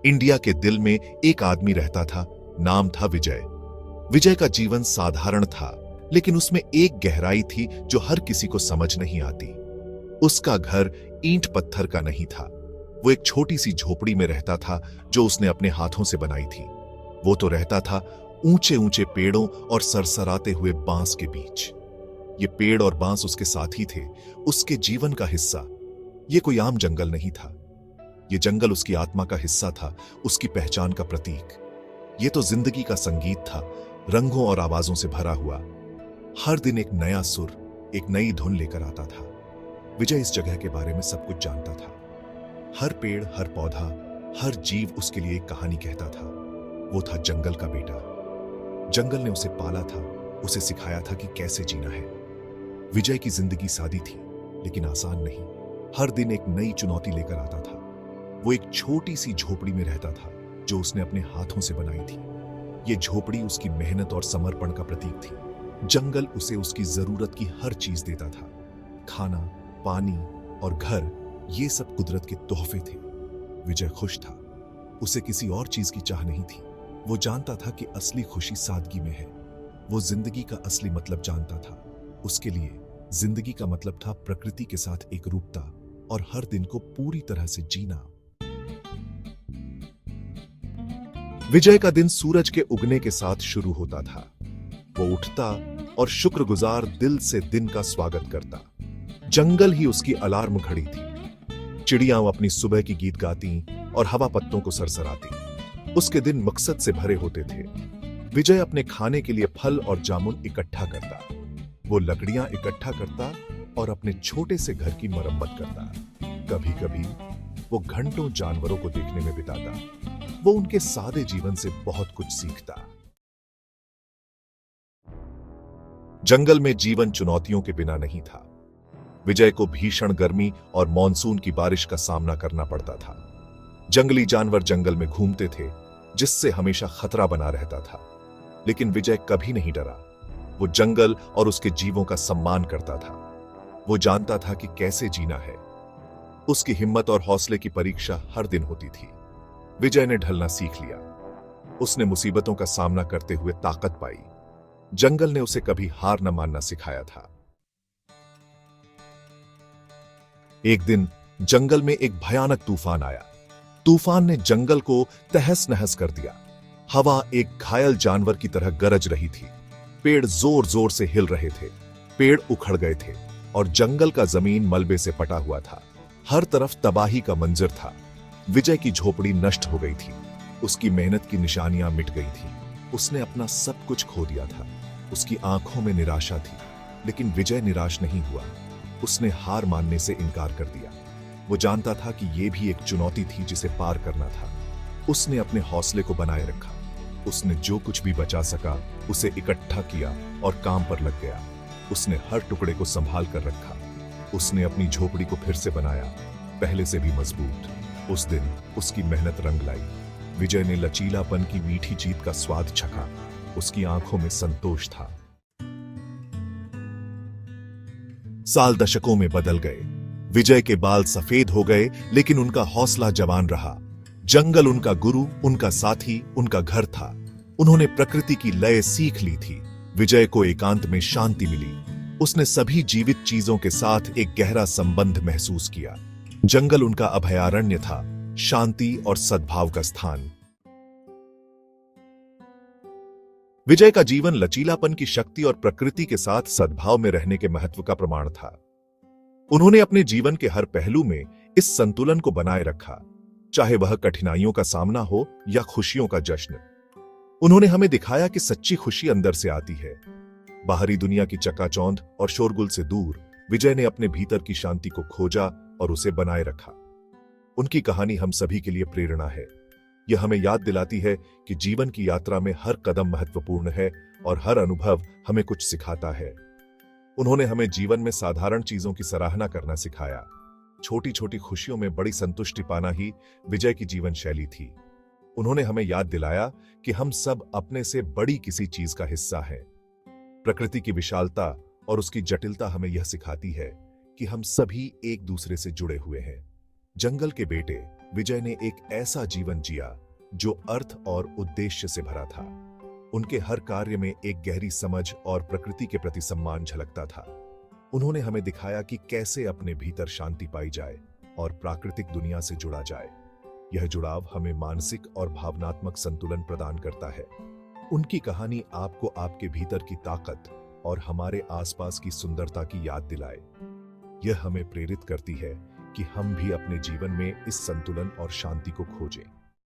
India के दिल में एक आदमी रहता था, नाम था विजय। विजय का जीवन साधारण था, लेकिन उसमें एक गहराई थी जो हर किसी को समझ नहीं आती। उसका घर ईंट पत्थर का नहीं था। वो एक छोटी सी झोपड़ी में रहता था जो उसने अपने हाथों से बनाई थी। वो तो रहता था ऊंचे ऊंचे पेड़ों और सरसराते हुए बांस के बीच। ये पेड़ और बांस उसके साथी थे, उसके जीवन का हिस्सा। ये कोई आम जंगल नहीं था। ये जंगल उसकी आत्मा का हिस्सा था, उसकी पहचान का प्रतीक। ये तो जिंदगी का संगीत था, रंगों और आवाजों से भरा हुआ। हर दिन एक नया सुर, एक नई धुन लेकर आता था। विजय इस जगह के बारे में सब कुछ जानता था। हर पेड़, हर पौधा, हर जीव उसके लिए एक कहानी कहता था। वो था जंगल का बेटा। जंगल ने उसे पाला था, उसे सिखाया था कि कैसे जीना है। विजय की जिंदगी सादी थी, लेकिन आसान नहीं। हर दिन एक नई चुनौती लेकर आता था। वो एक छोटी सी झोपड़ी में रहता था जो उसने अपने हाथों से बनाई थी। ये झोपड़ी उसकी मेहनत और समर्पण का प्रतीक थी। जंगल उसे उसकी जरूरत की हर चीज देता था। खाना, पानी और घर, ये सब कुदरत के तोहफे थे। विजय खुश था। उसे किसी और चीज की चाह नहीं थी। वो जानता था कि असली खुशी सादगी में है। वो जिंदगी का असली मतलब जानता था। उसके लिए जिंदगी का मतलब था प्रकृति के साथ एकरूपता और हर दिन को पूरी तरह से जीना। विजय का दिन सूरज के उगने के साथ शुरू होता था। वो उठता और शुक्रगुजार दिल से दिन का स्वागत करता। जंगल ही उसकी अलार्म घड़ी थी। चिड़ियां अपनी सुबह की गीत गाती और हवा पत्तों को सरसराती। उसके दिन मकसद से भरे होते थे। विजय अपने खाने के लिए फल और जामुन इकट्ठा करता। वो लकड़ियां इकट्ठा करता और अपने छोटे से घर की मरम्मत करता। कभी कभी वो घंटों जानवरों को देखने में बिताता। वो उनके सादे जीवन से बहुत कुछ सीखता। जंगल में जीवन चुनौतियों के बिना नहीं था। विजय को भीषण गर्मी और मॉनसून की बारिश का सामना करना पड़ता था। जंगली जानवर जंगल में घूमते थे, जिससे हमेशा खतरा बना रहता था। लेकिन विजय कभी नहीं डरा। वो जंगल और उसके जीवों का सम्मान करता था। वो जानता था कि कैसे जीना है। उसकी हिम्मत और हौसले की परीक्षा हर दिन होती थी। विजय ने ढलना सीख लिया। उसने मुसीबतों का सामना करते हुए ताकत पाई। जंगल ने उसे कभी हार न मानना सिखाया था। एक दिन जंगल में एक भयानक तूफान आया। तूफान ने जंगल को तहस नहस कर दिया। हवा एक घायल जानवर की तरह गरज रही थी। पेड़ जोर जोर से हिल रहे थे। पेड़ उखड़ गए थे और जंगल का जमीन मलबे से पटा हुआ था। हर तरफ तबाही का मंजर था। विजय की झोपड़ी नष्ट हो गई थी। उसकी मेहनत की निशानियां मिट गई थी। उसने अपना सब कुछ खो दिया था। उसकी आंखों में निराशा थी, लेकिन विजय निराश नहीं हुआ। उसने हार मानने से इनकार कर दिया। वो जानता था कि यह भी एक चुनौती थी जिसे पार करना था। उसने अपने हौसले को बनाए रखा। उसने जो कुछ भी बचा सका उसे इकट्ठा किया और काम पर लग गया। उसने हर टुकड़े को संभाल कर रखा। उसने अपनी झोपड़ी को फिर से बनाया, पहले से भी मजबूत। उस दिन उसकी मेहनत रंग लाई। विजय ने लचीलापन की मीठी जीत का स्वाद चखा। उसकी आंखों में संतोष था। साल दशकों में बदल गए। विजय के बाल सफेद हो गए, लेकिन उनका हौसला जवान रहा। जंगल उनका गुरु, उनका साथी, उनका घर था। उन्होंने प्रकृति की लय सीख ली थी। विजय को एकांत में शांति मिली। उसने सभी जीवित चीजों के साथ एक गहरा संबंध महसूस किया। जंगल उनका अभयारण्य था, शांति और सद्भाव का स्थान। विजय का जीवन लचीलापन की शक्ति और प्रकृति के साथ सद्भाव में रहने के महत्व का प्रमाण था। उन्होंने अपने जीवन के हर पहलू में इस संतुलन को बनाए रखा, चाहे वह कठिनाइयों का सामना हो या खुशियों का जश्न। उन्होंने हमें दिखाया कि सच्ची खुशी अंदर से आती है। बाहरी दुनिया की चकाचौंध और शोरगुल से दूर विजय ने अपने भीतर की शांति को खोजा और उसे बनाए रखा। उनकी कहानी हम सभी के लिए प्रेरणा है। यह हमें याद दिलाती है कि जीवन की यात्रा में हर कदम महत्वपूर्ण है और हर अनुभव हमें कुछ सिखाता है। उन्होंने हमें जीवन में साधारण चीजों की सराहना करना सिखाया। छोटी छोटी खुशियों में बड़ी संतुष्टि पाना ही विजय की जीवन शैली थी। उन्होंने हमें याद दिलाया कि हम सब अपने से बड़ी किसी चीज का हिस्सा हैं। प्रकृति की विशालता और उसकी जटिलता हमें यह सिखाती है कि हम सभी एक दूसरे से जुड़े हुए हैं। जंगल के बेटे विजय ने एक ऐसा जीवन जिया जो अर्थ और उद्देश्य से भरा था। उनके हर कार्य में एक गहरी समझ और प्रकृति के प्रति सम्मान झलकता था। उन्होंने हमें दिखाया कि कैसे अपने भीतर शांति पाई जाए और प्राकृतिक दुनिया से जुड़ा जाए। यह जुड़ाव हमें मानसिक और भावनात्मक संतुलन प्रदान करता है। उनकी कहानी आपको आपके भीतर की ताकत और हमारे आसपास की सुंदरता की याद दिलाए। यह हमें प्रेरित करती है कि हम भी अपने जीवन में इस संतुलन और शांति को खोजें।